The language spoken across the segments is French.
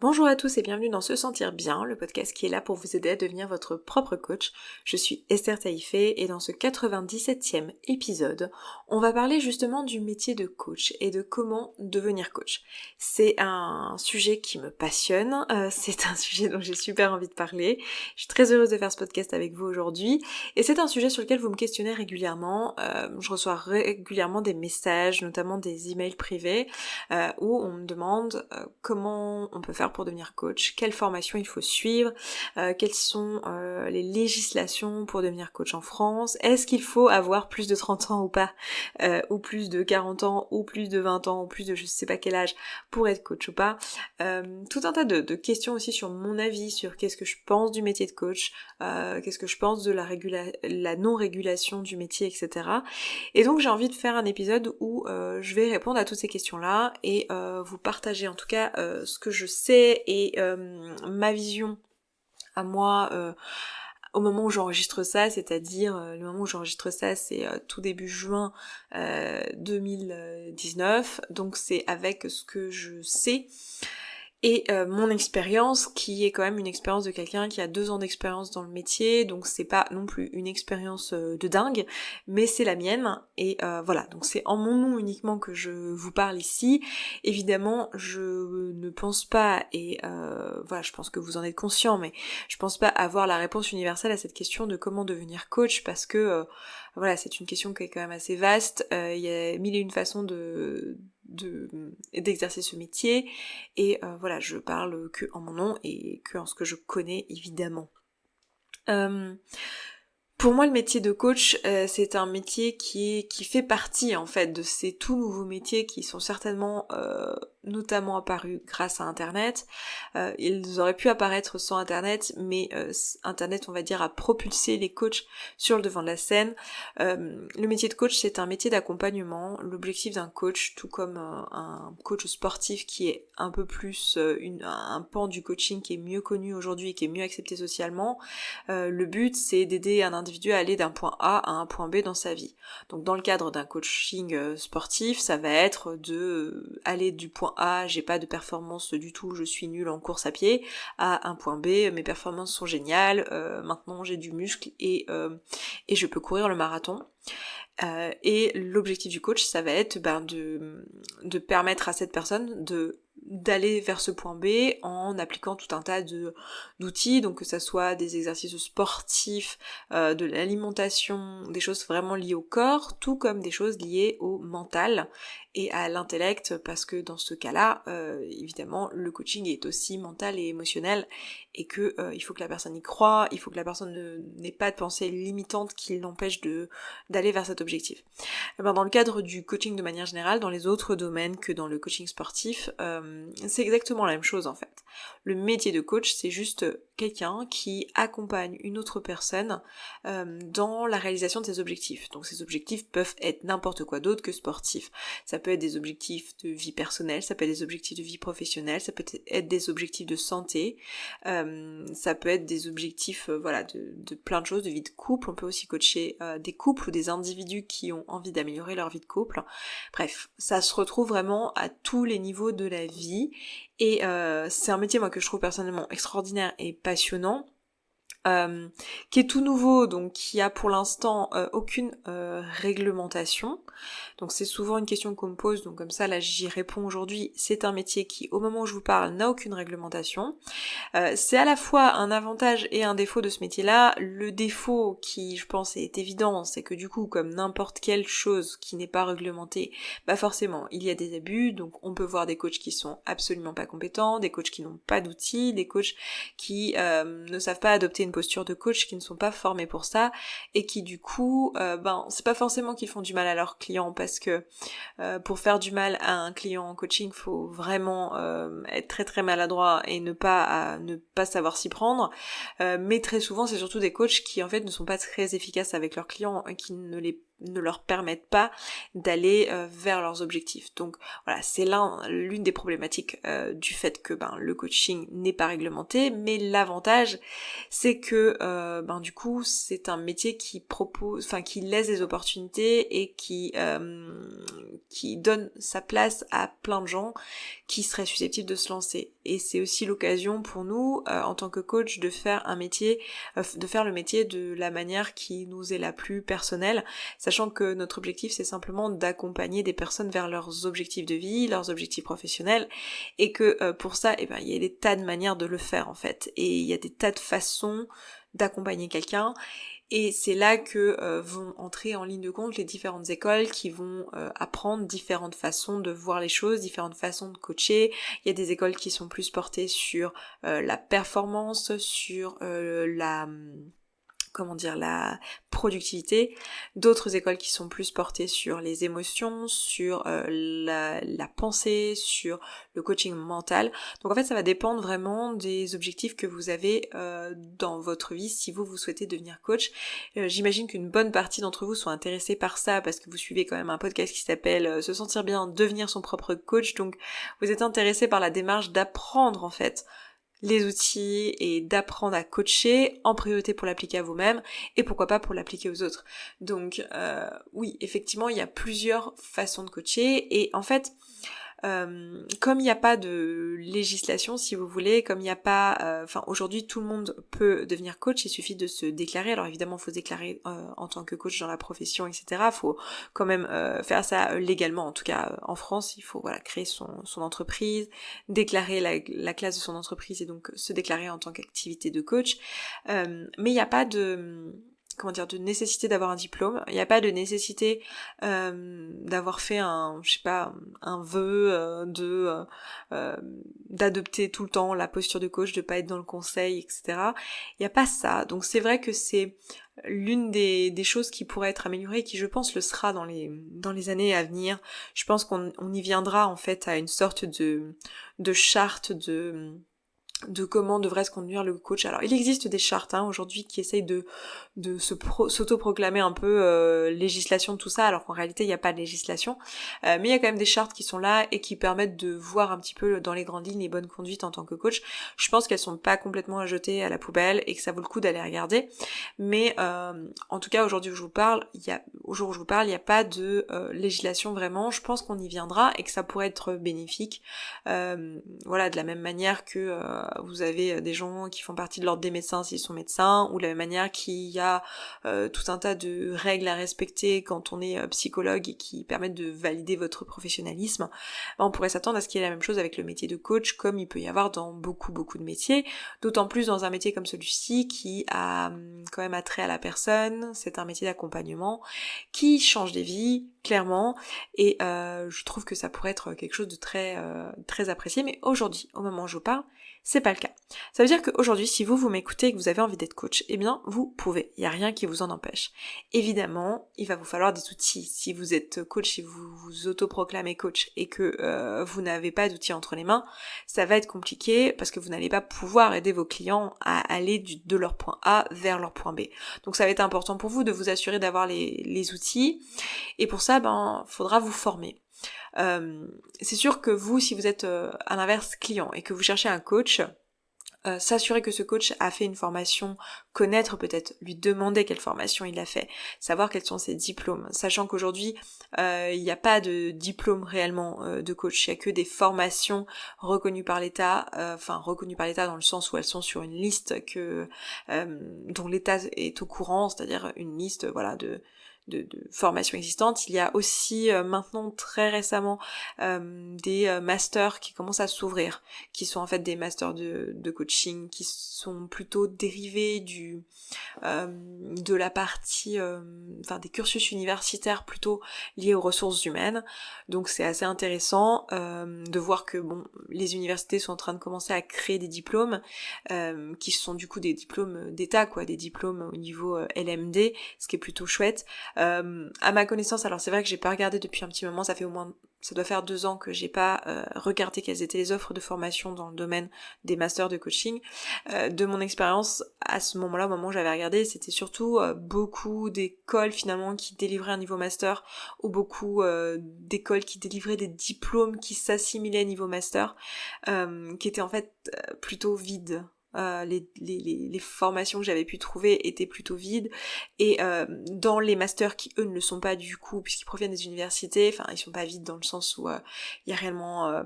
Bonjour à tous et bienvenue dans Se Sentir Bien, le podcast qui est là pour vous aider à devenir votre propre coach. Je suis Esther Taïfé et dans ce 97e épisode, on va parler justement du métier de coach et de comment devenir coach. C'est un sujet qui me passionne, c'est un sujet dont j'ai super envie de parler. Je suis très heureuse de faire ce podcast avec vous aujourd'hui et c'est un sujet sur lequel vous me questionnez régulièrement. Je reçois régulièrement des messages, notamment des emails privés où on me demande comment on peut faire pour devenir coach, quelle formation il faut suivre, quelles sont les législations pour devenir coach en France, est-ce qu'il faut avoir plus de 30 ans ou pas, ou plus de 40 ans, ou plus de 20 ans, ou plus de je sais pas quel âge pour être coach ou pas. Tout un tas de questions aussi sur mon avis, sur qu'est-ce que je pense du métier de coach, qu'est-ce que je pense de la non-régulation du métier, etc. Et donc j'ai envie de faire un épisode où je vais répondre à toutes ces questions-là et vous partager en tout cas ce que je sais et ma vision à moi au moment où j'enregistre ça, c'est-à-dire le moment où j'enregistre ça c'est tout début juin 2019, donc c'est avec ce que je sais et mon expérience qui est quand même une expérience de quelqu'un qui a 2 ans d'expérience dans le métier, donc c'est pas non plus une expérience de dingue, mais c'est la mienne et voilà, donc c'est en mon nom uniquement que je vous parle ici. Évidemment je ne pense pas, et voilà, je pense que vous en êtes conscient, mais je pense pas avoir la réponse universelle à cette question de comment devenir coach, parce que voilà, c'est une question qui est quand même assez vaste, il y a mille et une façons d'exercer ce métier, et voilà, je parle que en mon nom et que en ce que je connais évidemment. Pour moi, le métier de coach, c'est un métier qui fait partie en fait de ces tout nouveaux métiers qui sont certainement notamment apparus grâce à Internet. Ils auraient pu apparaître sans Internet, mais Internet, on va dire, a propulsé les coachs sur le devant de la scène. Le métier de coach, c'est un métier d'accompagnement. L'objectif d'un coach, tout comme un coach sportif qui est un peu plus un pan du coaching qui est mieux connu aujourd'hui et qui est mieux accepté socialement, le but c'est d'aider un individu à aller d'un point A à un point B dans sa vie. Donc dans le cadre d'un coaching sportif, ça va être de aller du point A, j'ai pas de performance du tout, je suis nulle en course à pied, à un point B, mes performances sont géniales, maintenant j'ai du muscle et je peux courir le marathon. Et l'objectif du coach, ça va être de permettre à cette personne d'aller vers ce point B en appliquant tout un tas d'outils, donc que ça soit des exercices sportifs, de l'alimentation, des choses vraiment liées au corps, tout comme des choses liées au mental et à l'intellect, parce que dans ce cas-là, évidemment, le coaching est aussi mental et émotionnel, et que il faut que la personne y croie, il faut que la personne n'ait pas de pensée limitante qui l'empêche d'aller vers cet objectif. Et ben, dans le cadre du coaching de manière générale, dans les autres domaines que dans le coaching sportif, c'est exactement la même chose en fait. Le métier de coach, c'est juste quelqu'un qui accompagne une autre personne dans la réalisation de ses objectifs. Donc ces objectifs peuvent être n'importe quoi d'autre que sportifs. Ça peut être des objectifs de vie personnelle, ça peut être des objectifs de vie professionnelle, ça peut être des objectifs de santé, ça peut être des objectifs voilà, de plein de choses, de vie de couple. On peut aussi coacher des couples ou des individus qui ont envie d'améliorer leur vie de couple. Bref, ça se retrouve vraiment à tous les niveaux de la vie, et c'est un métier moi que je trouve personnellement extraordinaire et passionnant, qui est tout nouveau, donc qui a pour l'instant aucune réglementation. Donc c'est souvent une question qu'on me pose, donc comme ça là j'y réponds aujourd'hui. C'est un métier qui, au moment où je vous parle, n'a aucune réglementation. C'est à la fois un avantage et un défaut de ce métier-là. Le défaut, qui je pense est évident, c'est que du coup, comme n'importe quelle chose qui n'est pas réglementée, bah forcément il y a des abus. Donc on peut voir des coachs qui sont absolument pas compétents, des coachs qui n'ont pas d'outils, des coachs qui ne savent pas adopter une posture de coach, qui ne sont pas formés pour ça, et qui du coup, c'est pas forcément qu'ils font du mal à leurs clients, parce que pour faire du mal à un client en coaching, faut vraiment être très très maladroit et ne pas savoir s'y prendre. Mais très souvent, c'est surtout des coachs qui en fait ne sont pas très efficaces avec leurs clients, qui ne leur permettent pas d'aller vers leurs objectifs. Donc voilà, c'est l'une des problématiques du fait que le coaching n'est pas réglementé, mais l'avantage c'est que du coup c'est un métier qui qui laisse des opportunités et qui donne sa place à plein de gens qui seraient susceptibles de se lancer. et c'est aussi l'occasion pour nous en tant que coach de faire un métier, de faire le métier de la manière qui nous est la plus personnelle, sachant que notre objectif c'est simplement d'accompagner des personnes vers leurs objectifs de vie, leurs objectifs professionnels, et que pour ça, il y a des tas de manières de le faire en fait, et il y a des tas de façons d'accompagner quelqu'un. Et c'est là que vont entrer en ligne de compte les différentes écoles qui vont apprendre différentes façons de voir les choses, différentes façons de coacher. Il y a des écoles qui sont plus portées sur la performance, sur la productivité, d'autres écoles qui sont plus portées sur les émotions, sur la pensée, sur le coaching mental. Donc en fait ça va dépendre vraiment des objectifs que vous avez dans votre vie si vous souhaitez devenir coach. J'imagine qu'une bonne partie d'entre vous sont intéressés par ça parce que vous suivez quand même un podcast qui s'appelle Se sentir bien, devenir son propre coach, donc vous êtes intéressés par la démarche d'apprendre en fait les outils et d'apprendre à coacher en priorité pour l'appliquer à vous-même et pourquoi pas pour l'appliquer aux autres. Donc oui, effectivement, il y a plusieurs façons de coacher et en fait, comme il n'y a pas de législation, si vous voulez, comme il n'y a pas... aujourd'hui, tout le monde peut devenir coach, il suffit de se déclarer. Alors évidemment, il faut se déclarer en tant que coach dans la profession, etc. Il faut quand même faire ça légalement. En tout cas, en France, il faut créer son entreprise, déclarer la classe de son entreprise et donc se déclarer en tant qu'activité de coach. Mais il n'y a pas de nécessité d'avoir un diplôme, il n'y a pas de nécessité d'avoir fait un vœu d'adopter tout le temps la posture de coach, de pas être dans le conseil, etc. Il n'y a pas ça, donc c'est vrai que c'est l'une des choses qui pourrait être améliorée et qui je pense le sera dans les années à venir. Je pense qu'on y viendra en fait à une sorte de charte de comment devrait se conduire le coach. Alors il existe des chartes aujourd'hui qui essayent de s'auto-proclamer un peu législation de tout ça, alors qu'en réalité il n'y a pas de législation, mais il y a quand même des chartes qui sont là et qui permettent de voir un petit peu dans les grandes lignes les bonnes conduites en tant que coach. Je pense qu'elles sont pas complètement à jeter à la poubelle et que ça vaut le coup d'aller regarder, mais en tout cas aujourd'hui où je vous parle, il n'y a pas de législation vraiment. Je pense qu'on y viendra et que ça pourrait être bénéfique, de la même manière que vous avez des gens qui font partie de l'ordre des médecins s'ils sont médecins, ou de la même manière qu'il y a tout un tas de règles à respecter quand on est psychologue et qui permettent de valider votre professionnalisme. On pourrait s'attendre à ce qu'il y ait la même chose avec le métier de coach, comme il peut y avoir dans beaucoup de métiers, d'autant plus dans un métier comme celui-ci qui a quand même attrait à la personne. C'est un métier d'accompagnement qui change des vies, clairement, et je trouve que ça pourrait être quelque chose de très apprécié, mais aujourd'hui, au moment où je vous parle, c'est pas le cas. Ça veut dire qu'aujourd'hui, si vous m'écoutez et que vous avez envie d'être coach, eh bien, vous pouvez. Il n'y a rien qui vous en empêche. Évidemment, il va vous falloir des outils. Si vous êtes coach, si vous vous autoproclamez coach et que vous n'avez pas d'outils entre les mains, ça va être compliqué parce que vous n'allez pas pouvoir aider vos clients à aller de leur point A vers leur point B. Donc ça va être important pour vous de vous assurer d'avoir les outils. Et pour ça, faudra vous former. C'est sûr que vous, si vous êtes à l'inverse client et que vous cherchez un coach, s'assurer que ce coach a fait une formation, connaître peut-être, lui demander quelle formation il a fait, savoir quels sont ses diplômes, sachant qu'aujourd'hui il n'y a pas de diplôme réellement de coach, il n'y a que des formations reconnues par l'État, reconnues par l'État dans le sens où elles sont sur une liste dont l'État est au courant, c'est-à-dire une liste de formations existantes. Il y a aussi maintenant très récemment des masters qui commencent à s'ouvrir, qui sont en fait des masters de coaching, qui sont plutôt dérivés de la partie des cursus universitaires plutôt liés aux ressources humaines. Donc c'est assez intéressant de voir que les universités sont en train de commencer à créer des diplômes qui sont du coup des diplômes d'État, des diplômes au niveau LMD, ce qui est plutôt chouette. À ma connaissance, alors c'est vrai que j'ai pas regardé depuis un petit moment, ça doit faire 2 ans que j'ai pas regardé quelles étaient les offres de formation dans le domaine des masters de coaching. De mon expérience, à ce moment-là, au moment où j'avais regardé, c'était surtout beaucoup d'écoles finalement qui délivraient un niveau master, ou beaucoup d'écoles qui délivraient des diplômes qui s'assimilaient à niveau master, qui étaient en fait plutôt vides. Les formations que j'avais pu trouver étaient plutôt vides, et dans les masters qui eux ne le sont pas du coup puisqu'ils proviennent des universités, ils sont pas vides dans le sens où il y a réellement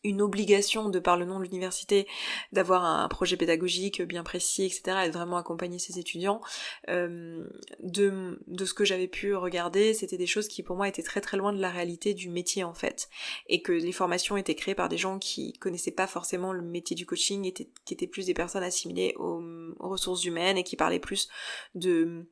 une obligation de par le nom de l'université d'avoir un projet pédagogique bien précis, etc. et de vraiment accompagner ses étudiants. De ce que j'avais pu regarder, c'était des choses qui pour moi étaient très très loin de la réalité du métier en fait. Et que les formations étaient créées par des gens qui connaissaient pas forcément le métier du coaching, qui étaient plus des personnes assimilées aux ressources humaines et qui parlaient plus de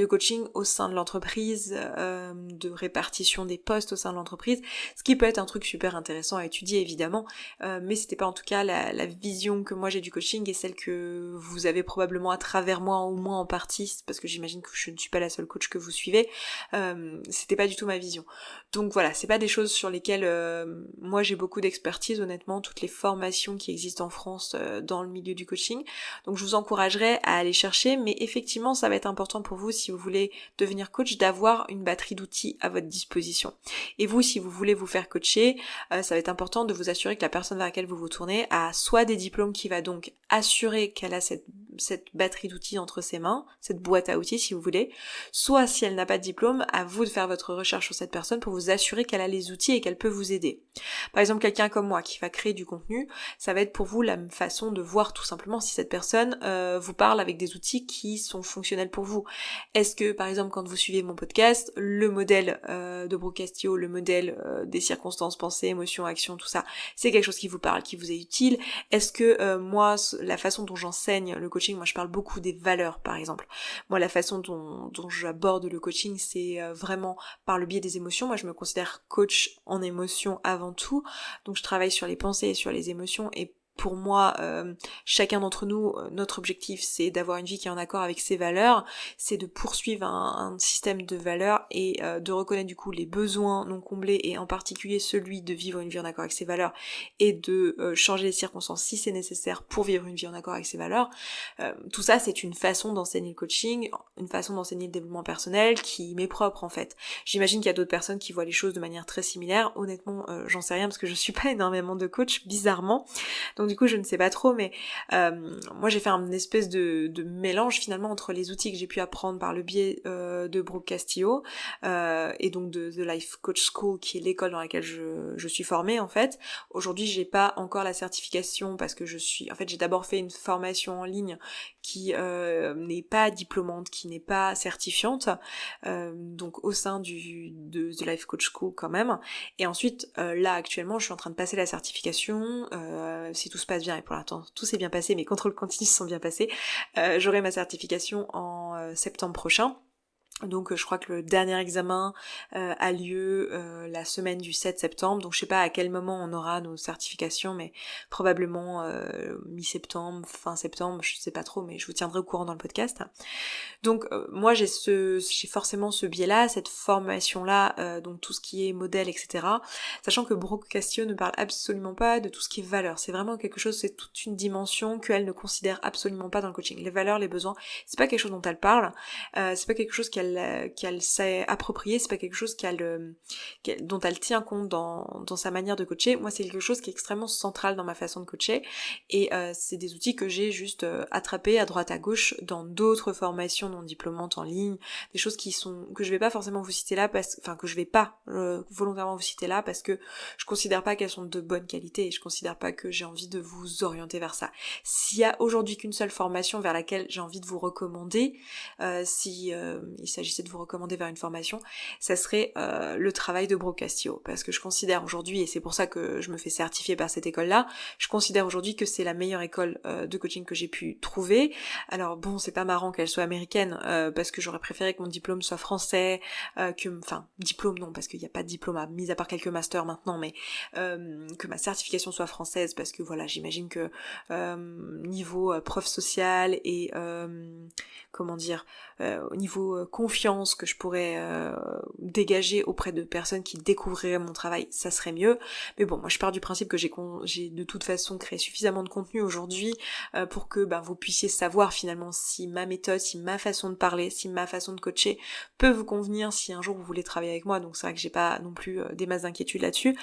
coaching au sein de l'entreprise, de répartition des postes au sein de l'entreprise, ce qui peut être un truc super intéressant à étudier évidemment, mais c'était pas en tout cas la vision que moi j'ai du coaching et celle que vous avez probablement à travers moi, au moins en partie, parce que j'imagine que je ne suis pas la seule coach que vous suivez, c'était pas du tout ma vision. Donc voilà, c'est pas des choses sur lesquelles moi j'ai beaucoup d'expertise honnêtement, toutes les formations qui existent en France dans le milieu du coaching, donc je vous encouragerais à aller chercher, mais effectivement ça va être important pour vous si vous voulez devenir coach d'avoir une batterie d'outils à votre disposition. Et vous, si vous voulez vous faire coacher, ça va être important de vous assurer que la personne vers laquelle vous vous tournez a soit des diplômes qui va donc assurer qu'elle a cette batterie d'outils entre ses mains, cette boîte à outils si vous voulez, soit si elle n'a pas de diplôme, à vous de faire votre recherche sur cette personne pour vous assurer qu'elle a les outils et qu'elle peut vous aider. Par exemple, quelqu'un comme moi qui va créer du contenu, ça va être pour vous la façon de voir tout simplement si cette personne vous parle avec des outils qui sont fonctionnels pour vous. Est-ce que, par exemple, quand vous suivez mon podcast, le modèle de Brooke Castillo, le modèle des circonstances, pensées, émotions, actions, tout ça, c'est quelque chose qui vous parle, qui vous est utile? Est-ce que moi, la façon dont j'enseigne le coaching, moi je parle beaucoup des valeurs, par exemple. Moi, la façon dont j'aborde le coaching, c'est vraiment par le biais des émotions. Moi, je me considère coach en émotions avant tout. Donc, je travaille sur les pensées et sur les émotions et pour moi, chacun d'entre nous, notre objectif, c'est d'avoir une vie qui est en accord avec ses valeurs, c'est de poursuivre un système de valeurs et de reconnaître du coup les besoins non comblés et en particulier celui de vivre une vie en accord avec ses valeurs et de changer les circonstances si c'est nécessaire pour vivre une vie en accord avec ses valeurs. Tout ça, c'est une façon d'enseigner le coaching, une façon d'enseigner le développement personnel qui m'est propre en fait. J'imagine qu'il y a d'autres personnes qui voient les choses de manière très similaire. Honnêtement, j'en sais rien parce que je suis pas énormément de coach, bizarrement. Donc du coup je ne sais pas trop, mais moi j'ai fait une espèce de mélange finalement entre les outils que j'ai pu apprendre par le biais de Brooke Castillo et donc de The Life Coach School qui est l'école dans laquelle je suis formée en fait. Aujourd'hui j'ai pas encore la certification parce que j'ai d'abord fait une formation en ligne qui n'est pas diplômante, qui n'est pas certifiante, donc au sein de The Life Coach School quand même. Et ensuite là actuellement je suis en train de passer la certification, si tout se passe bien, et pour l'instant tout s'est bien passé, mes contrôles continus se sont bien passés, j'aurai ma certification en septembre prochain. Donc je crois que le dernier examen a lieu la semaine du 7 septembre, donc je sais pas à quel moment on aura nos certifications, mais probablement mi-septembre, fin septembre, je sais pas trop, mais je vous tiendrai au courant dans le podcast. Donc moi j'ai forcément ce biais-là, cette formation-là, donc tout ce qui est modèle, etc. Sachant que Brooke Castillo ne parle absolument pas de tout ce qui est valeur. C'est vraiment quelque chose, c'est toute une dimension qu'elle ne considère absolument pas dans le coaching. Les valeurs, les besoins, c'est pas quelque chose dont elle parle, c'est pas quelque chose qu'elle sait approprier, c'est pas quelque chose dont elle tient compte dans sa manière de coacher. Moi c'est quelque chose qui est extrêmement central dans ma façon de coacher et c'est des outils que j'ai juste attrapés à droite à gauche dans d'autres formations non diplômantes en ligne, des choses que je vais pas forcément vous citer là que je vais pas volontairement vous citer là parce que je considère pas qu'elles sont de bonne qualité et je considère pas que j'ai envie de vous orienter vers ça. S'il y a aujourd'hui qu'une seule formation vers laquelle j'ai envie de vous recommander, il s'agissait de vous recommander vers une formation, ça serait le travail de Brooke Castillo, parce que je considère aujourd'hui, et c'est pour ça que je me fais certifier par cette école-là, je considère aujourd'hui que c'est la meilleure école de coaching que j'ai pu trouver. Alors bon, c'est pas marrant qu'elle soit américaine, parce que j'aurais préféré que mon diplôme soit français, diplôme non, parce qu'il n'y a pas de diplôme, mis à part quelques masters maintenant, mais que ma certification soit française, parce que voilà, j'imagine que niveau preuve sociale et au niveau confiance que je pourrais dégager auprès de personnes qui découvriraient mon travail, ça serait mieux. Mais bon, moi je pars du principe que j'ai de toute façon créé suffisamment de contenu aujourd'hui pour que vous puissiez savoir finalement si ma méthode, si ma façon de parler, si ma façon de coacher peut vous convenir si un jour vous voulez travailler avec moi. Donc c'est vrai que j'ai pas non plus des masses d'inquiétudes là-dessus,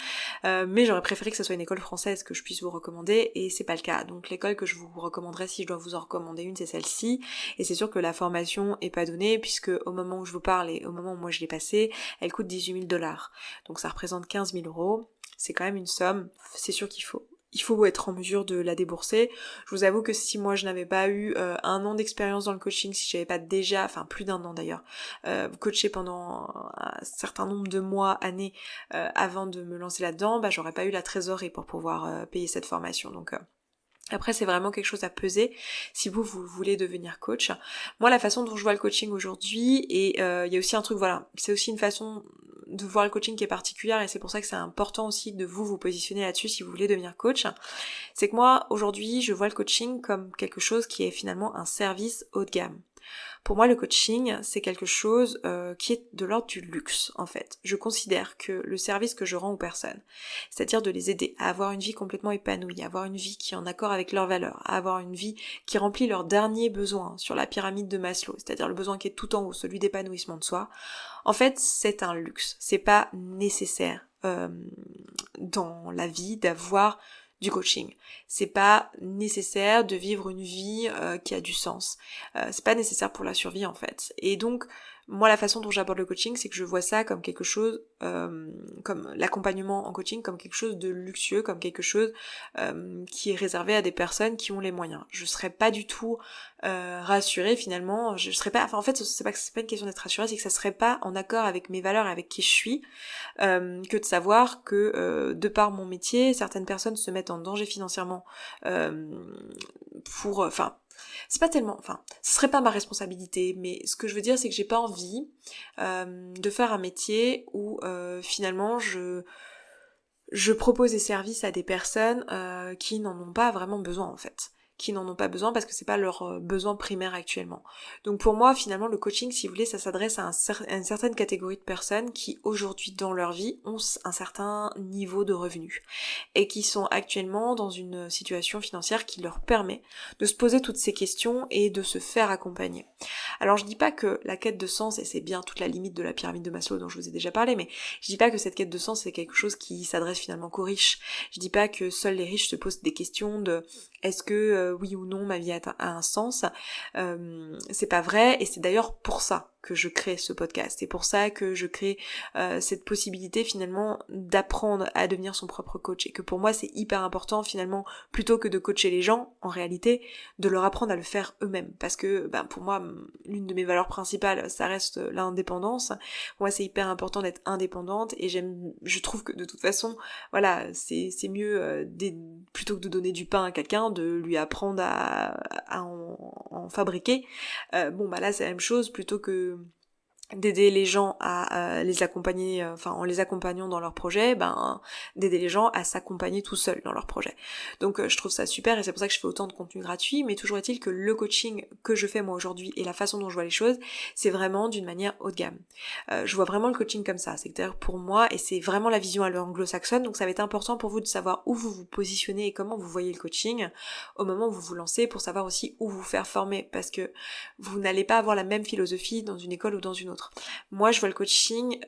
mais j'aurais préféré que ce soit une école française que je puisse vous recommander et c'est pas le cas. Donc l'école que je vous recommanderais si je dois vous en recommander une, c'est celle-ci, et c'est sûr que la formation est pas donnée puisque au moment où je vous parle et au moment où moi je l'ai passée, elle coûte $18 000. Donc ça représente 15 000 €. c'est quand même une somme, c'est sûr il faut être en mesure de la débourser. Je vous avoue que si moi je n'avais pas eu 1 an d'expérience dans le coaching, si j'avais pas déjà, enfin plus d'1 an d'ailleurs, coaché pendant un certain nombre de mois, années avant de me lancer là-dedans, bah j'aurais pas eu la trésorerie pour pouvoir payer cette formation. Donc après, c'est vraiment quelque chose à peser si vous voulez devenir coach. Moi, la façon dont je vois le coaching aujourd'hui, et il y a aussi un truc, voilà, c'est aussi une façon de voir le coaching qui est particulière, et c'est pour ça que c'est important aussi de vous positionner là-dessus si vous voulez devenir coach. C'est que moi, aujourd'hui, je vois le coaching comme quelque chose qui est finalement un service haut de gamme. Pour moi, le coaching, c'est quelque chose qui est de l'ordre du luxe, en fait. Je considère que le service que je rends aux personnes, c'est-à-dire de les aider à avoir une vie complètement épanouie, à avoir une vie qui est en accord avec leurs valeurs, à avoir une vie qui remplit leurs derniers besoins sur la pyramide de Maslow, c'est-à-dire le besoin qui est tout en haut, celui d'épanouissement de soi, en fait, c'est un luxe. C'est pas nécessaire dans la vie d'avoir du coaching. C'est pas nécessaire de vivre une vie qui a du sens. C'est pas nécessaire pour la survie en fait. Et donc, moi la façon dont j'aborde le coaching, c'est que je vois ça comme quelque chose, comme l'accompagnement en coaching, comme quelque chose de luxueux, comme quelque chose qui est réservé à des personnes qui ont les moyens. Je serais pas du tout rassurée finalement, je serais pas, enfin en fait c'est pas une question d'être rassurée, c'est que ça serait pas en accord avec mes valeurs et avec qui je suis, que de savoir que de par mon métier, certaines personnes se mettent en danger financièrement enfin, c'est pas tellement, enfin, ce serait pas ma responsabilité, mais ce que je veux dire, c'est que j'ai pas envie de faire un métier où finalement je propose des services à des personnes qui n'en ont pas vraiment besoin en fait, qui n'en ont pas besoin parce que c'est pas leur besoin primaire actuellement. Donc pour moi finalement le coaching, si vous voulez, ça s'adresse à une certaine catégorie de personnes qui aujourd'hui dans leur vie ont un certain niveau de revenus et qui sont actuellement dans une situation financière qui leur permet de se poser toutes ces questions et de se faire accompagner. Alors je dis pas que la quête de sens, et c'est bien toute la limite de la pyramide de Maslow dont je vous ai déjà parlé, mais je dis pas que cette quête de sens c'est quelque chose qui s'adresse finalement qu'aux riches. Je dis pas que seuls les riches se posent des questions de est-ce que oui ou non ma vie a un sens. C'est pas vrai, et c'est d'ailleurs pour ça que je crée ce podcast. C'est pour ça que je crée cette possibilité finalement d'apprendre à devenir son propre coach, et que pour moi c'est hyper important finalement, plutôt que de coacher les gens, en réalité, de leur apprendre à le faire eux-mêmes. Parce que pour moi, l'une de mes valeurs principales, ça reste l'indépendance. Pour moi c'est hyper important d'être indépendante, et je trouve que de toute façon, voilà, c'est mieux plutôt que de donner du pain à quelqu'un, de lui apprendre à en fabriquer. Là c'est la même chose, plutôt que d'aider les gens à les accompagner, en les accompagnant dans leurs projets, d'aider les gens à s'accompagner tout seuls dans leurs projets. Donc je trouve ça super, et c'est pour ça que je fais autant de contenu gratuit, mais toujours est-il que le coaching que je fais moi aujourd'hui et la façon dont je vois les choses, c'est vraiment d'une manière haut de gamme. Je vois vraiment le coaching comme ça, c'est-à-dire pour moi, et c'est vraiment la vision à l'anglo-saxonne, donc ça va être important pour vous de savoir où vous vous positionnez et comment vous voyez le coaching au moment où vous vous lancez, pour savoir aussi où vous faire former, parce que vous n'allez pas avoir la même philosophie dans une école ou dans une autre. Moi, je vois le coaching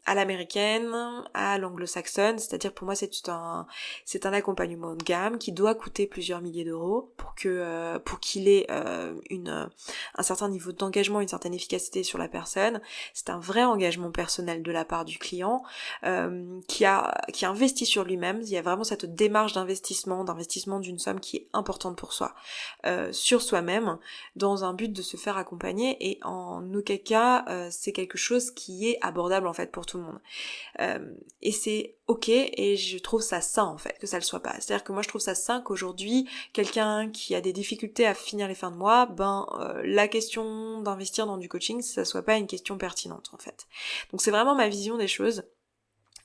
à l'américaine, à l'anglo-saxonne, c'est-à-dire pour moi c'est un accompagnement de gamme qui doit coûter plusieurs milliers d'euros pour qu'il ait un certain niveau d'engagement, une certaine efficacité sur la personne. C'est un vrai engagement personnel de la part du client qui investit sur lui-même. Il y a vraiment cette démarche d'investissement d'une somme qui est importante pour soi, sur soi-même, dans un but de se faire accompagner, et en aucun cas c'est quelque chose qui est abordable en fait pour tout le monde. Et c'est ok, et je trouve ça sain en fait que ça le soit pas. C'est-à-dire que moi je trouve ça sain qu'aujourd'hui quelqu'un qui a des difficultés à finir les fins de mois, la question d'investir dans du coaching, ça soit pas une question pertinente en fait. Donc c'est vraiment ma vision des choses.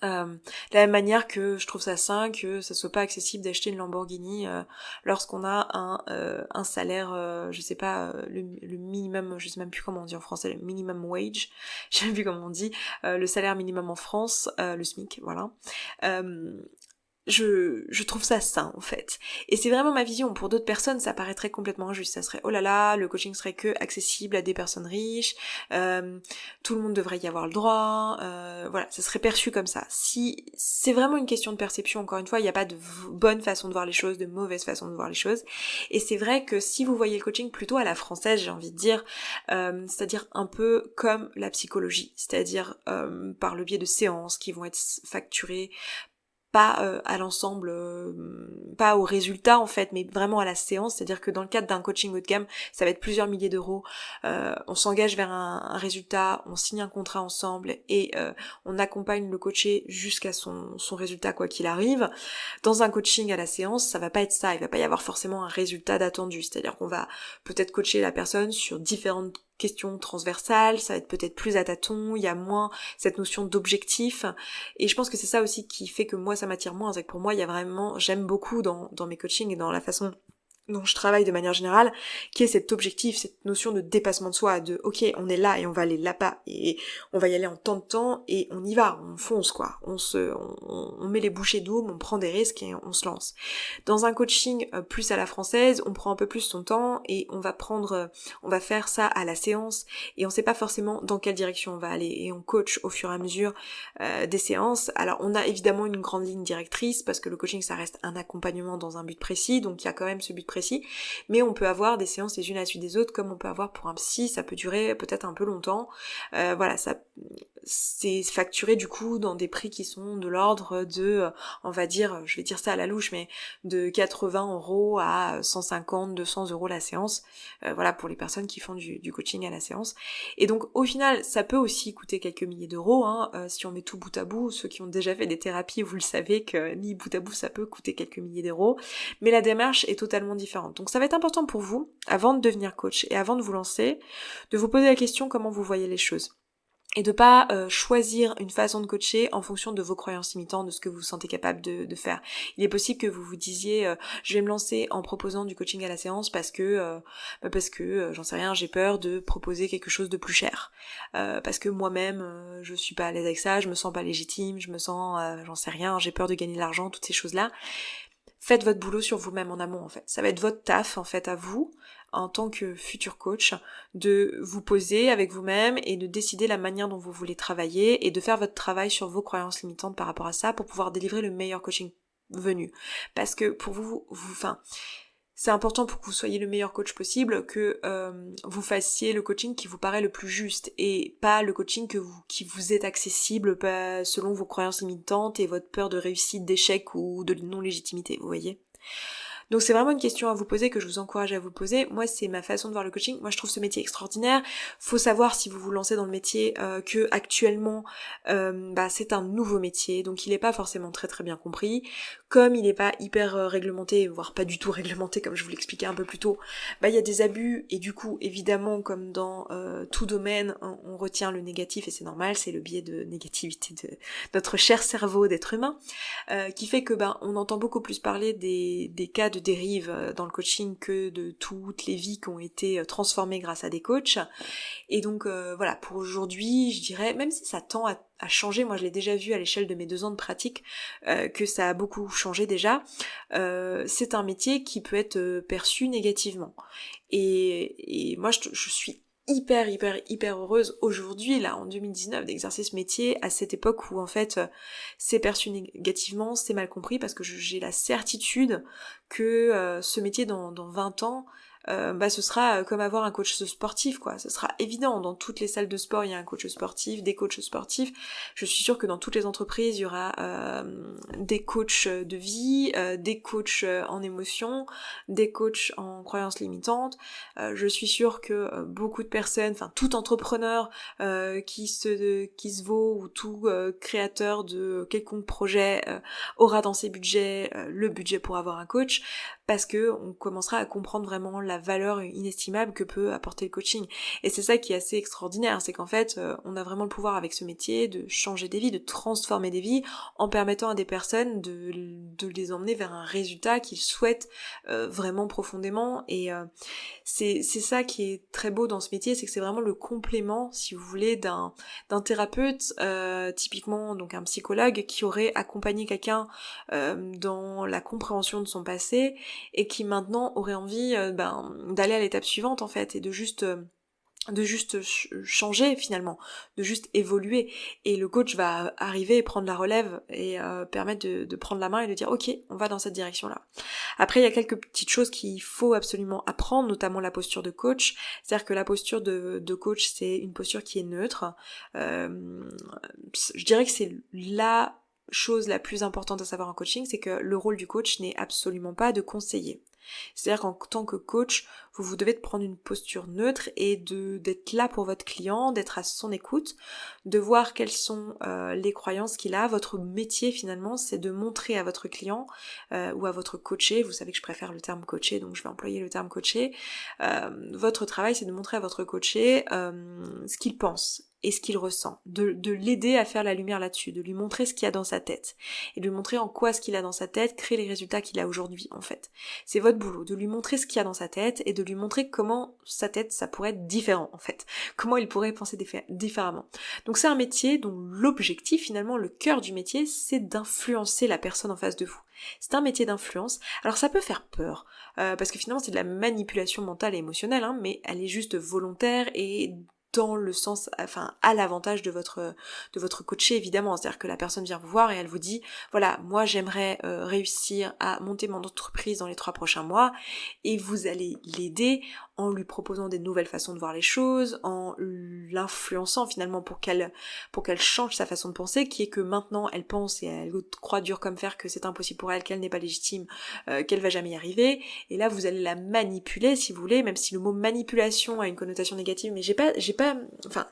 De la même manière que je trouve ça sain que ça soit pas accessible d'acheter une Lamborghini lorsqu'on a un salaire, je sais pas, le minimum, je sais même plus comment on dit en français, le minimum wage, je sais même plus comment on dit, le salaire minimum en France, le SMIC, voilà. Je trouve ça sain en fait. Et c'est vraiment ma vision. Pour d'autres personnes, ça paraîtrait complètement injuste. Ça serait, oh là là, le coaching serait que accessible à des personnes riches, tout le monde devrait y avoir le droit, voilà, ça serait perçu comme ça. Si c'est vraiment une question de perception, encore une fois, il n'y a pas de bonne façon de voir les choses, de mauvaise façon de voir les choses. Et c'est vrai que si vous voyez le coaching plutôt à la française, j'ai envie de dire, c'est-à-dire un peu comme la psychologie, c'est-à-dire par le biais de séances qui vont être facturées pas à l'ensemble, pas au résultat en fait, mais vraiment à la séance. C'est-à-dire que dans le cadre d'un coaching haut de gamme, ça va être plusieurs milliers d'euros. On s'engage vers un résultat, on signe un contrat ensemble et on accompagne le coaché jusqu'à son résultat quoi qu'il arrive. Dans un coaching à la séance, ça va pas être ça. Il va pas y avoir forcément un résultat d'attendu. C'est-à-dire qu'on va peut-être coacher la personne sur différentes questions transversales, ça va être peut-être plus à tâtons, il y a moins cette notion d'objectif, et je pense que c'est ça aussi qui fait que moi ça m'attire moins, c'est que pour moi il y a vraiment, j'aime beaucoup dans mes coachings et dans la façon dont je travaille de manière générale, qui est cet objectif, cette notion de dépassement de soi, de ok, on est là et on va aller là-bas, et on va y aller en tant de temps, et on y va, on fonce quoi, on met les bouchées doubles, on prend des risques et on se lance. Dans un coaching plus à la française, on prend un peu plus son temps, et on va faire ça à la séance, et on sait pas forcément dans quelle direction on va aller, et on coach au fur et à mesure des séances. Alors on a évidemment une grande ligne directrice, parce que le coaching ça reste un accompagnement dans un but précis, donc il y a quand même ce but précis, mais on peut avoir des séances les unes à la suite des autres, comme on peut avoir pour un psy, ça peut durer peut-être un peu longtemps, voilà, ça c'est facturé du coup dans des prix qui sont de l'ordre de, on va dire, je vais dire ça à la louche, mais de 80 € à 150, 200 € la séance, voilà pour les personnes qui font du coaching à la séance. Et donc au final, ça peut aussi coûter quelques milliers d'euros, hein, si on met tout bout à bout, ceux qui ont déjà fait des thérapies, vous le savez que mis bout à bout, ça peut coûter quelques milliers d'euros, mais la démarche est totalement différente. Donc ça va être important pour vous, avant de devenir coach et avant de vous lancer, de vous poser la question comment vous voyez les choses. Et de pas choisir une façon de coacher en fonction de vos croyances limitantes, de ce que vous vous sentez capable de faire. Il est possible que vous vous disiez je vais me lancer en proposant du coaching à la séance parce que j'en sais rien, j'ai peur de proposer quelque chose de plus cher. Parce que moi-même je suis pas à l'aise avec ça, je me sens pas légitime, je me sens j'en sais rien, j'ai peur de gagner de l'argent, toutes ces choses-là. Faites votre boulot sur vous-même en amont en fait. Ça va être votre taf en fait à vous, en tant que futur coach, de vous poser avec vous-même et de décider la manière dont vous voulez travailler et de faire votre travail sur vos croyances limitantes par rapport à ça pour pouvoir délivrer le meilleur coaching venu. Parce que pour c'est important pour que vous soyez le meilleur coach possible que vous fassiez le coaching qui vous paraît le plus juste et pas le coaching qui vous est accessible selon vos croyances limitantes et votre peur de réussite, d'échec ou de non-légitimité, vous voyez. Donc c'est vraiment une question à vous poser que je vous encourage à vous poser. Moi c'est ma façon de voir le coaching. Moi je trouve ce métier extraordinaire. Faut savoir si vous vous lancez dans le métier que actuellement c'est un nouveau métier, donc il est pas forcément très très bien compris. Comme il n'est pas hyper réglementé, voire pas du tout réglementé comme je vous l'expliquais un peu plus tôt, il y a des abus et du coup évidemment comme dans tout domaine on retient le négatif et c'est normal, c'est le biais de négativité de notre cher cerveau d'être humain qui fait que on entend beaucoup plus parler des cas de dérive dans le coaching que de toutes les vies qui ont été transformées grâce à des coachs. Et donc voilà, pour aujourd'hui, je dirais, même si ça tend à changer, moi je l'ai déjà vu à l'échelle de mes 2 ans de pratique, que ça a beaucoup changé déjà, c'est un métier qui peut être perçu négativement. Et moi je suis hyper heureuse aujourd'hui, là, en 2019, d'exercer ce métier à cette époque où en fait c'est perçu négativement, c'est mal compris, parce que j'ai la certitude que ce métier dans 20 ans, ce sera comme avoir un coach sportif quoi, ce sera évident, dans toutes les salles de sport il y a un coach sportif, des coachs sportifs, je suis sûre que dans toutes les entreprises il y aura des coachs de vie, des coachs en émotion, des coachs en croyances limitantes, je suis sûre que beaucoup de personnes, enfin tout entrepreneur qui se vaut ou tout créateur de quelconque projet aura dans ses budgets le budget pour avoir un coach, parce que on commencera à comprendre vraiment la valeur inestimable que peut apporter le coaching. Et c'est ça qui est assez extraordinaire, c'est qu'en fait on a vraiment le pouvoir avec ce métier de changer des vies, de transformer des vies en permettant à des personnes de les emmener vers un résultat qu'ils souhaitent vraiment profondément. Et c'est ça qui est très beau dans ce métier, c'est que c'est vraiment le complément, si vous voulez, d'un thérapeute, typiquement donc un psychologue qui aurait accompagné quelqu'un dans la compréhension de son passé et qui maintenant aurait envie d'aller à l'étape suivante en fait et de juste changer finalement, de juste évoluer, et le coach va arriver et prendre la relève et permettre de prendre la main et de dire ok, on va dans cette direction là. Après il y a quelques petites choses qu'il faut absolument apprendre, notamment la posture de coach, c'est-à-dire que la posture de coach c'est une posture qui est neutre, je dirais que c'est la chose la plus importante à savoir en coaching, c'est que le rôle du coach n'est absolument pas de conseiller. C'est-à-dire qu'en tant que coach, vous devez prendre une posture neutre et d'être là pour votre client, d'être à son écoute, de voir quelles sont les croyances qu'il a. Votre métier finalement, c'est de montrer à votre client ou à votre coaché, vous savez que je préfère le terme coaché, donc je vais employer le terme coaché. Votre travail, c'est de montrer à votre coaché ce qu'il pense et ce qu'il ressent, de l'aider à faire la lumière là-dessus, de lui montrer ce qu'il y a dans sa tête, et de lui montrer en quoi ce qu'il a dans sa tête crée les résultats qu'il a aujourd'hui en fait. C'est votre boulot, de lui montrer ce qu'il y a dans sa tête, et de lui montrer comment sa tête, ça pourrait être différent en fait, comment il pourrait penser différemment. Donc c'est un métier dont l'objectif finalement, le cœur du métier, c'est d'influencer la personne en face de vous. C'est un métier d'influence, alors ça peut faire peur, parce que finalement c'est de la manipulation mentale et émotionnelle, mais elle est juste volontaire et dans le sens, à l'avantage de votre coaché évidemment, c'est-à-dire que la personne vient vous voir et elle vous dit, voilà, moi j'aimerais réussir à monter mon entreprise dans les 3 prochains mois, et vous allez l'aider en lui proposant des nouvelles façons de voir les choses, en l'influençant finalement pour qu'elle change sa façon de penser, qui est que maintenant elle pense et elle croit dur comme fer que c'est impossible pour elle, qu'elle n'est pas légitime, qu'elle va jamais y arriver, et là vous allez la manipuler si vous voulez, même si le mot manipulation a une connotation négative, mais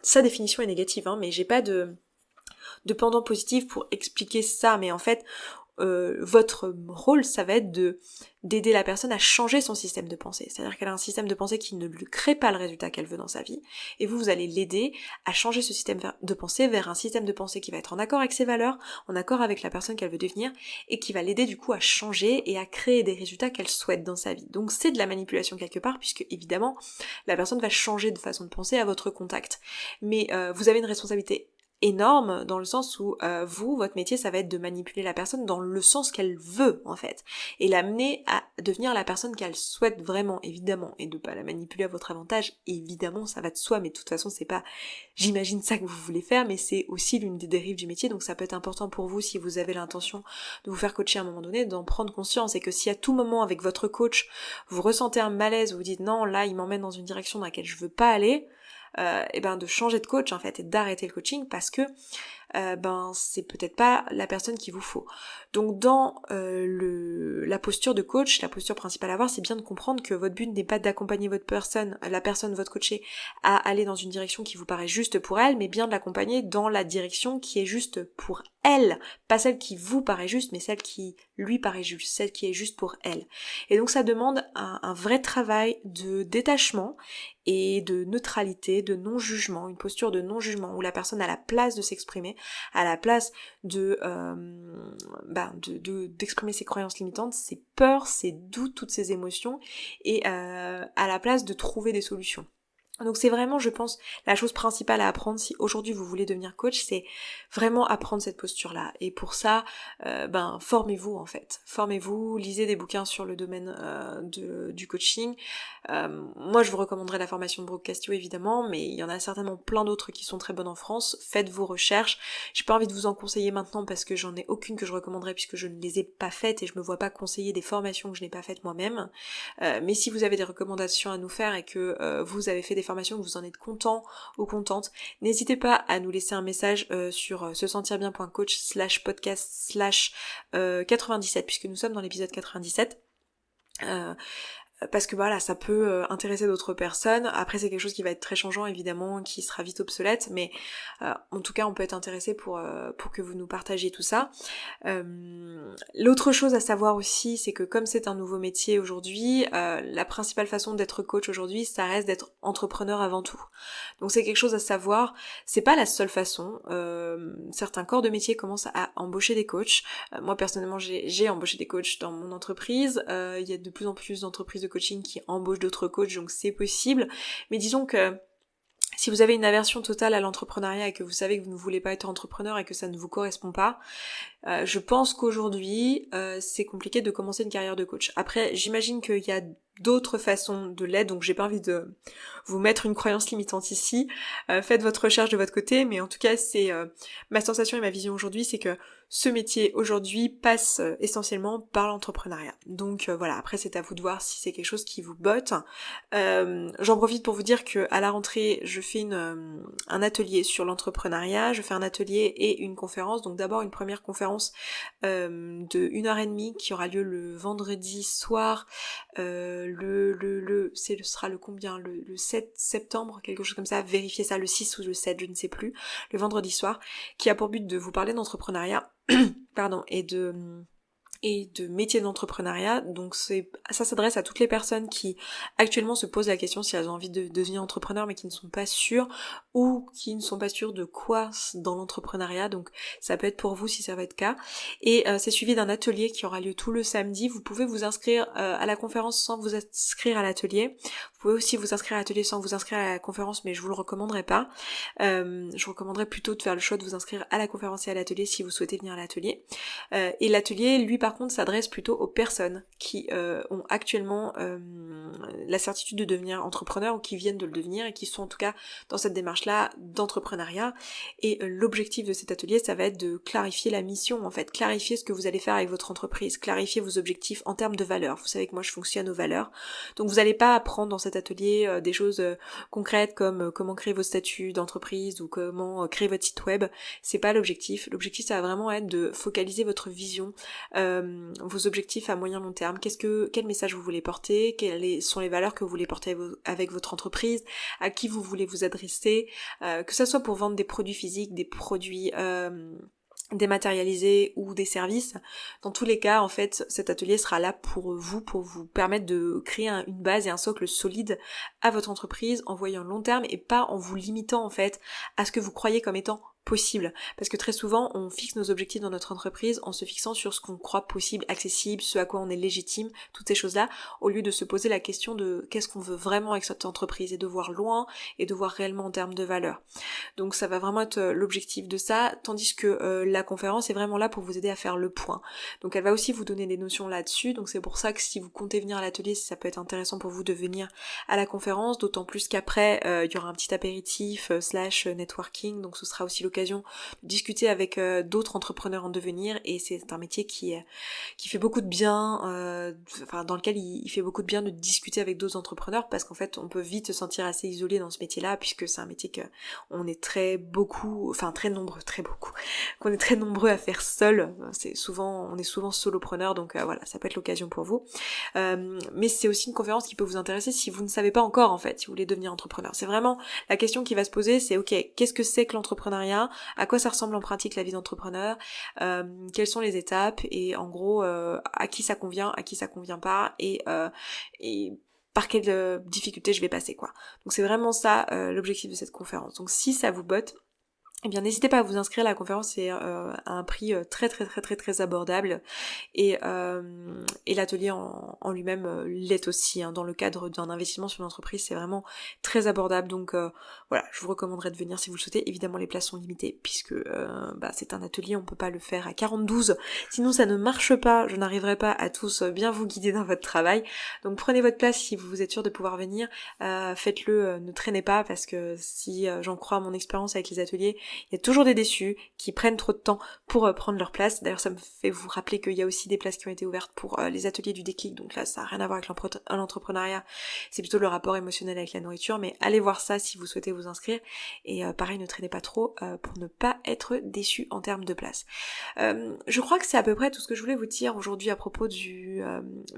sa définition est négative, mais j'ai pas de pendant positif pour expliquer ça, mais en fait votre rôle, ça va être d'aider la personne à changer son système de pensée. C'est-à-dire qu'elle a un système de pensée qui ne lui crée pas le résultat qu'elle veut dans sa vie, et vous allez l'aider à changer ce système de pensée vers un système de pensée qui va être en accord avec ses valeurs, en accord avec la personne qu'elle veut devenir, et qui va l'aider du coup à changer et à créer des résultats qu'elle souhaite dans sa vie. Donc c'est de la manipulation quelque part, puisque évidemment, la personne va changer de façon de penser à votre contact. Mais vous avez une responsabilité énorme dans le sens où votre métier, ça va être de manipuler la personne dans le sens qu'elle veut en fait, et l'amener à devenir la personne qu'elle souhaite vraiment, évidemment, et de pas la manipuler à votre avantage, évidemment, ça va de soi, mais de toute façon c'est pas, j'imagine, ça que vous voulez faire, mais c'est aussi l'une des dérives du métier, donc ça peut être important pour vous, si vous avez l'intention de vous faire coacher à un moment donné, d'en prendre conscience, et que si à tout moment avec votre coach vous ressentez un malaise, vous dites non, là il m'emmène dans une direction dans laquelle je veux pas aller, de changer de coach en fait, et d'arrêter le coaching, parce que c'est peut-être pas la personne qu'il vous faut. Donc dans la posture de coach, la posture principale à avoir, c'est bien de comprendre que votre but n'est pas d'accompagner votre votre coachée, à aller dans une direction qui vous paraît juste pour elle, mais bien de l'accompagner dans la direction qui est juste pour elle, pas celle qui vous paraît juste, mais celle qui lui paraît juste, celle qui est juste pour elle. Et donc ça demande un vrai travail de détachement et de neutralité, de non-jugement, une posture de non-jugement où la personne a la place de s'exprimer, à la place d'exprimer ses croyances limitantes, ses peurs, ses doutes, toutes ses émotions, et à la place de trouver des solutions. Donc c'est vraiment, je pense, la chose principale à apprendre si aujourd'hui vous voulez devenir coach, c'est vraiment apprendre cette posture-là. Et pour ça, formez-vous en fait. Formez-vous, lisez des bouquins sur le domaine du coaching. Moi je vous recommanderais la formation de Brooke Castillo évidemment, mais il y en a certainement plein d'autres qui sont très bonnes en France. Faites vos recherches. J'ai pas envie de vous en conseiller maintenant parce que j'en ai aucune que je recommanderais puisque je ne les ai pas faites et je me vois pas conseiller des formations que je n'ai pas faites moi-même. Mais si vous avez des recommandations à nous faire et que vous avez fait des formations, que vous en êtes content ou contente, n'hésitez pas à nous laisser un message sur sesentirbien.coach/podcast/97 puisque nous sommes dans l'épisode 97. Parce que voilà, ça peut intéresser d'autres personnes. Après c'est quelque chose qui va être très changeant évidemment, qui sera vite obsolète, mais en tout cas on peut être intéressé pour que vous nous partagiez tout ça. L'autre chose à savoir aussi, c'est que comme c'est un nouveau métier aujourd'hui, la principale façon d'être coach aujourd'hui, ça reste d'être entrepreneur avant tout. Donc c'est quelque chose à savoir, c'est pas la seule façon. Certains corps de métier commencent à embaucher des coachs. Moi personnellement j'ai embauché des coachs dans mon entreprise, il y a de plus en plus d'entreprises de coaching qui embauchent d'autres coachs, donc c'est possible, mais disons que si vous avez une aversion totale à l'entrepreneuriat et que vous savez que vous ne voulez pas être entrepreneur et que ça ne vous correspond pas, je pense qu'aujourd'hui c'est compliqué de commencer une carrière de coach. Après j'imagine qu'il y a d'autres façons de l'être, donc j'ai pas envie de vous mettre une croyance limitante ici, faites votre recherche de votre côté, mais en tout cas c'est ma sensation et ma vision aujourd'hui, c'est que ce métier aujourd'hui passe essentiellement par l'entrepreneuriat. Donc voilà, après c'est à vous de voir si c'est quelque chose qui vous botte. J'en profite pour vous dire que à la rentrée, je fais un atelier sur l'entrepreneuriat, je fais un atelier et une conférence, donc d'abord une première conférence conférence de 1h30 qui aura lieu le vendredi soir, ce sera le combien, le 7 septembre, quelque chose comme ça, vérifiez ça, le 6 ou le 7, je ne sais plus, le vendredi soir, qui a pour but de vous parler d'entrepreneuriat, pardon, et de métier d'entrepreneuriat. Donc ça s'adresse à toutes les personnes qui actuellement se posent la question si elles ont envie de devenir entrepreneur mais qui ne sont pas sûres, ou qui ne sont pas sûres de quoi dans l'entrepreneuriat. Donc ça peut être pour vous si ça va être le cas. Et c'est suivi d'un atelier qui aura lieu tout le samedi. Vous pouvez vous inscrire à la conférence sans vous inscrire à l'atelier. Vous pouvez aussi vous inscrire à l'atelier sans vous inscrire à la conférence, mais je vous le recommanderais pas. Je recommanderais plutôt de faire le choix de vous inscrire à la conférence et à l'atelier si vous souhaitez venir à l'atelier. Et l'atelier, lui, par contre, s'adresse plutôt aux personnes qui ont actuellement la certitude de devenir entrepreneur ou qui viennent de le devenir et qui sont en tout cas dans cette démarche-là d'entrepreneuriat. Et l'objectif de cet atelier, ça va être de clarifier la mission, en fait, clarifier ce que vous allez faire avec votre entreprise, clarifier vos objectifs en termes de valeurs. Vous savez que moi, je fonctionne aux valeurs. Donc, vous n'allez pas apprendre dans cet atelier des choses concrètes comme comment créer vos statuts d'entreprise ou comment créer votre site web. C'est pas l'objectif. L'objectif, ça va vraiment être de focaliser votre vision, vos objectifs à moyen long terme, quel message vous voulez porter, quelles sont les valeurs que vous voulez porter avec votre entreprise, à qui vous voulez vous adresser, que ça soit pour vendre des produits physiques, des produits dématérialisés ou des services. Dans tous les cas, en fait, cet atelier sera là pour vous permettre de créer une base et un socle solide à votre entreprise en voyant long terme et pas en vous limitant en fait à ce que vous croyez comme étant possible. Parce que très souvent, on fixe nos objectifs dans notre entreprise en se fixant sur ce qu'on croit possible, accessible, ce à quoi on est légitime, toutes ces choses-là, au lieu de se poser la question de qu'est-ce qu'on veut vraiment avec cette entreprise et de voir loin et de voir réellement en termes de valeur. Donc ça va vraiment être l'objectif de ça, tandis que la conférence est vraiment là pour vous aider à faire le point. Donc elle va aussi vous donner des notions là-dessus, donc c'est pour ça que si vous comptez venir à l'atelier, ça peut être intéressant pour vous de venir à la conférence, d'autant plus qu'après il y aura un petit apéritif / networking, donc ce sera aussi l'occasion de discuter avec d'autres entrepreneurs en devenir, et c'est un métier qui fait beaucoup de bien, dans lequel il fait beaucoup de bien de discuter avec d'autres entrepreneurs, parce qu'en fait on peut vite se sentir assez isolé dans ce métier-là, puisque c'est un métier qu'on est très nombreux à faire seul. On est souvent solopreneur, donc voilà, ça peut être l'occasion pour vous. Mais c'est aussi une conférence qui peut vous intéresser si vous ne savez pas encore en fait, si vous voulez devenir entrepreneur. C'est vraiment la question qui va se poser, c'est ok, qu'est-ce que c'est que l'entrepreneuriat, à quoi ça ressemble en pratique la vie d'entrepreneur, quelles sont les étapes, et en gros à qui ça convient pas, et par quelle difficulté je vais passer quoi. Donc c'est vraiment ça l'objectif de cette conférence. Donc si ça vous botte, eh bien n'hésitez pas à vous inscrire, la conférence est à un prix très abordable, et l'atelier en lui-même l'est aussi, hein, dans le cadre d'un investissement sur l'entreprise, c'est vraiment très abordable, donc voilà, je vous recommanderais de venir si vous le souhaitez. Évidemment les places sont limitées puisque c'est un atelier, on peut pas le faire à 42, sinon ça ne marche pas, je n'arriverai pas à tous bien vous guider dans votre travail, donc prenez votre place si vous êtes sûr de pouvoir venir, faites-le, ne traînez pas, parce que si j'en crois à mon expérience avec les ateliers, il y a toujours des déçus qui prennent trop de temps pour prendre leur place. D'ailleurs ça me fait vous rappeler qu'il y a aussi des places qui ont été ouvertes pour les ateliers du déclic, donc là ça n'a rien à voir avec l'entrepreneuriat, c'est plutôt le rapport émotionnel avec la nourriture, mais allez voir ça si vous souhaitez vous inscrire, et pareil, ne traînez pas trop pour ne pas être déçus en termes de place. Je crois que c'est à peu près tout ce que je voulais vous dire aujourd'hui à propos du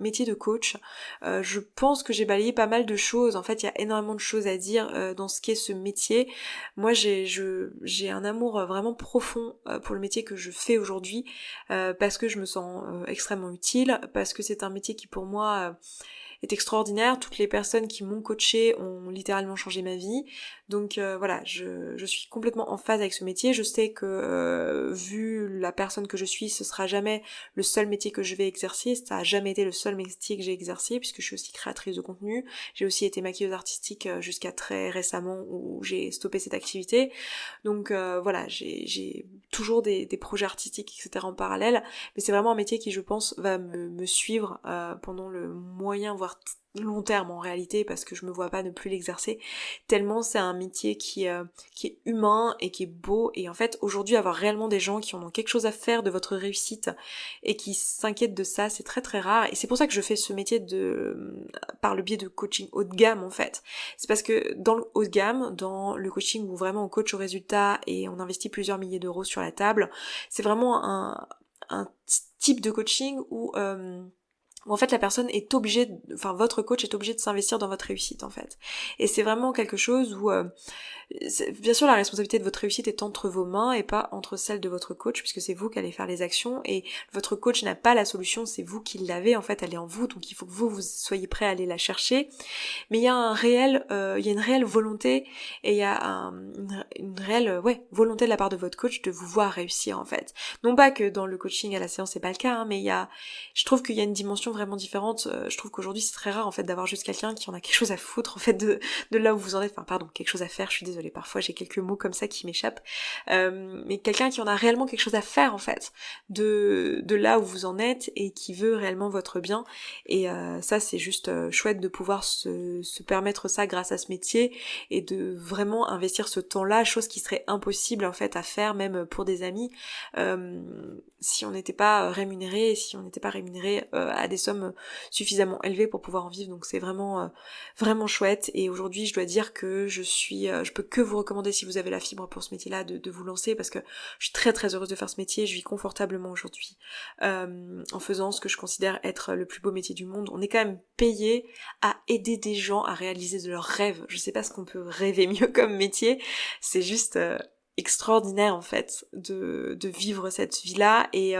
métier de coach. Je pense que j'ai balayé pas mal de choses, en fait il y a énormément de choses à dire dans ce qu'est ce métier. Moi j'ai un amour vraiment profond pour le métier que je fais aujourd'hui, parce que je me sens extrêmement utile, parce que c'est un métier qui pour moi est extraordinaire. Toutes les personnes qui m'ont coaché ont littéralement changé ma vie, donc voilà, je suis complètement en phase avec ce métier. Je sais que vu la personne que je suis, ce sera jamais le seul métier que je vais exercer, ça a jamais été le seul métier que j'ai exercé, puisque je suis aussi créatrice de contenu, j'ai aussi été maquilleuse artistique jusqu'à très récemment où j'ai stoppé cette activité, donc voilà, j'ai toujours des projets artistiques etc en parallèle, mais c'est vraiment un métier qui je pense va me suivre pendant le moyen voire long terme en réalité, parce que je me vois pas ne plus l'exercer, tellement c'est un métier qui est humain et qui est beau, et en fait aujourd'hui avoir réellement des gens qui en ont quelque chose à faire de votre réussite et qui s'inquiètent de ça, c'est très rare, et c'est pour ça que je fais ce métier par le biais de coaching haut de gamme en fait. C'est parce que dans le haut de gamme, dans le coaching où vraiment on coach au résultat et on investit plusieurs milliers d'euros sur la table, c'est vraiment un type de coaching où en fait la personne est obligée, votre coach est obligé de s'investir dans votre réussite en fait. Et c'est vraiment quelque chose où bien sûr la responsabilité de votre réussite est entre vos mains et pas entre celle de votre coach, puisque c'est vous qui allez faire les actions et votre coach n'a pas la solution, c'est vous qui l'avez en fait, elle est en vous, donc il faut que vous soyez prêt à aller la chercher. Mais il y a une réelle volonté et il y a une réelle volonté de la part de votre coach de vous voir réussir en fait. Non pas que dans le coaching à la séance c'est pas le cas, hein, mais je trouve qu'il y a une dimension vraiment différente. Je trouve qu'aujourd'hui c'est très rare en fait d'avoir juste quelqu'un qui en a quelque chose à foutre en fait de là où vous en êtes, quelque chose à faire, je suis désolée, parfois j'ai quelques mots comme ça qui m'échappent, mais quelqu'un qui en a réellement quelque chose à faire en fait de là où vous en êtes et qui veut réellement votre bien. Et ça c'est juste chouette de pouvoir se permettre ça grâce à ce métier et de vraiment investir ce temps-là, chose qui serait impossible en fait à faire même pour des amis si on n'était pas rémunéré, à des sommes suffisamment élevées pour pouvoir en vivre. Donc c'est vraiment vraiment chouette. Et aujourd'hui je dois dire que je peux que vous recommander, si vous avez la fibre pour ce métier-là, de vous lancer, parce que je suis très très heureuse de faire ce métier, je vis confortablement aujourd'hui en faisant ce que je considère être le plus beau métier du monde. On est quand même payé à aider des gens à réaliser leurs rêves. Je sais pas ce qu'on peut rêver mieux comme métier, c'est juste extraordinaire en fait de vivre cette vie-là et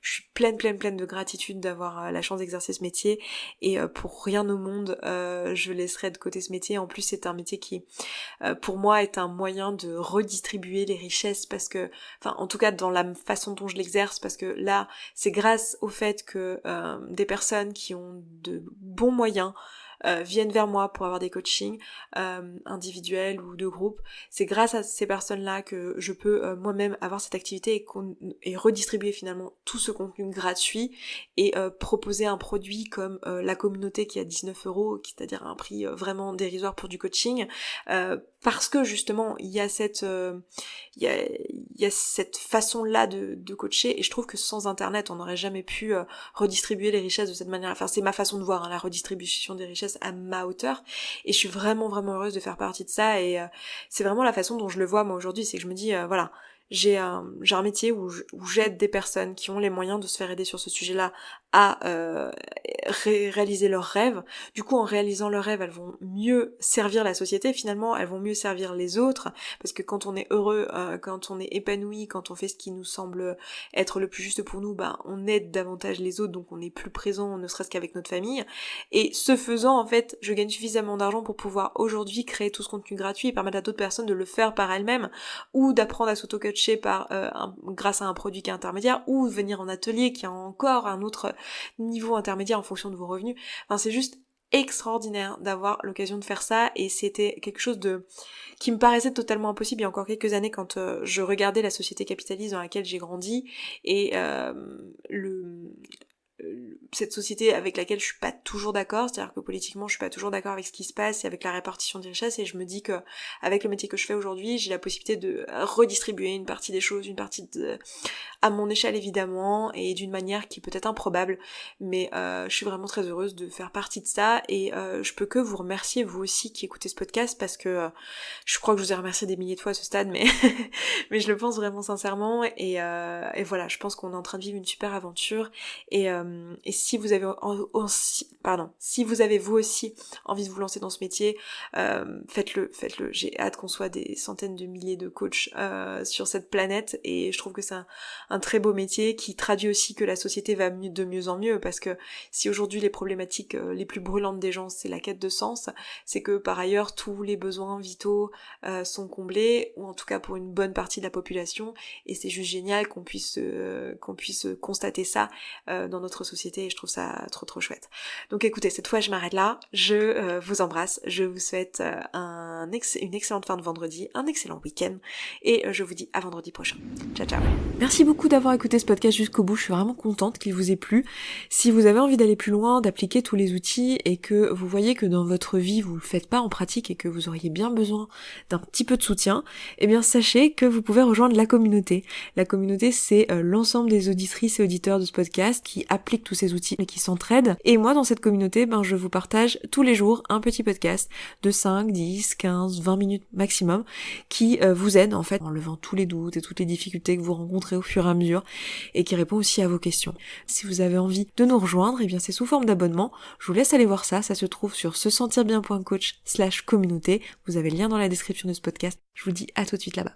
je suis pleine de gratitude d'avoir la chance d'exercer ce métier et pour rien au monde je laisserai de côté ce métier. En plus c'est un métier qui pour moi est un moyen de redistribuer les richesses, parce que en tout cas dans la façon dont je l'exerce, parce que là c'est grâce au fait que des personnes qui ont de bons moyens viennent vers moi pour avoir des coachings individuels ou de groupe. C'est grâce à ces personnes-là que je peux moi-même avoir cette activité et redistribuer finalement tout ce contenu gratuit et proposer un produit comme la communauté qui est à 19€, c'est-à-dire un prix vraiment dérisoire pour du coaching, parce que justement il y a cette façon-là de coacher, et je trouve que sans internet on n'aurait jamais pu redistribuer les richesses de cette manière. C'est ma façon de voir la redistribution des richesses à ma hauteur, et je suis vraiment vraiment heureuse de faire partie de ça. Et c'est vraiment la façon dont je le vois moi aujourd'hui, c'est que je me dis voilà, j'ai un métier où j'aide des personnes qui ont les moyens de se faire aider sur ce sujet-là à réaliser leurs rêves. Du coup, en réalisant leurs rêves, elles vont mieux servir la société, finalement, elles vont mieux servir les autres, parce que quand on est heureux, quand on est épanoui, quand on fait ce qui nous semble être le plus juste pour nous, on aide davantage les autres, donc on est plus présent, ne serait-ce qu'avec notre famille. Et ce faisant, en fait, je gagne suffisamment d'argent pour pouvoir aujourd'hui créer tout ce contenu gratuit et permettre à d'autres personnes de le faire par elles-mêmes, ou d'apprendre à s'auto-coacher grâce à un produit qui est intermédiaire, ou venir en atelier qui a encore un autre niveau intermédiaire en fonction de vos revenus. C'est juste extraordinaire d'avoir l'occasion de faire ça, et c'était quelque chose qui me paraissait totalement impossible il y a encore quelques années quand je regardais la société capitaliste dans laquelle j'ai grandi et cette société avec laquelle je suis pas toujours d'accord, c'est-à-dire que politiquement je suis pas toujours d'accord avec ce qui se passe et avec la répartition des richesses, et je me dis que avec le métier que je fais aujourd'hui, j'ai la possibilité de redistribuer une partie des choses, à mon échelle évidemment, et d'une manière qui peut être improbable, mais je suis vraiment très heureuse de faire partie de ça, et je peux que vous remercier vous aussi qui écoutez ce podcast, parce que je crois que je vous ai remercié des milliers de fois à ce stade, mais mais je le pense vraiment sincèrement, et voilà, je pense qu'on est en train de vivre une super aventure, et si vous avez si vous avez vous aussi envie de vous lancer dans ce métier, faites-le, j'ai hâte qu'on soit des centaines de milliers de coachs sur cette planète, et je trouve que c'est un très beau métier qui traduit aussi que la société va de mieux en mieux, parce que si aujourd'hui les problématiques les plus brûlantes des gens c'est la quête de sens, c'est que par ailleurs tous les besoins vitaux sont comblés, ou en tout cas pour une bonne partie de la population, et c'est juste génial qu'on puisse constater ça dans notre société, et je trouve ça trop chouette. Donc écoutez, cette fois je m'arrête là, je vous embrasse, je vous souhaite une excellente fin de vendredi, un excellent week-end, et je vous dis à vendredi prochain. Ciao ciao. Merci beaucoup d'avoir écouté ce podcast jusqu'au bout, je suis vraiment contente qu'il vous ait plu. Si vous avez envie d'aller plus loin, d'appliquer tous les outils, et que vous voyez que dans votre vie vous le faites pas en pratique et que vous auriez bien besoin d'un petit peu de soutien, eh bien sachez que vous pouvez rejoindre la communauté. La communauté, c'est l'ensemble des auditrices et auditeurs de ce podcast qui appliquent tous ces outils et qui s'entraident. Et moi, dans cette communauté, je vous partage tous les jours un petit podcast de 5, 10, 15, 20 minutes maximum qui vous aide en fait en levant tous les doutes et toutes les difficultés que vous rencontrez au fur et à mesure et qui répond aussi à vos questions. Si vous avez envie de nous rejoindre, eh bien c'est sous forme d'abonnement. Je vous laisse aller voir ça se trouve sur sesentirbien.coach/communauté. Vous avez le lien dans la description de ce podcast. Je vous dis à tout de suite là-bas.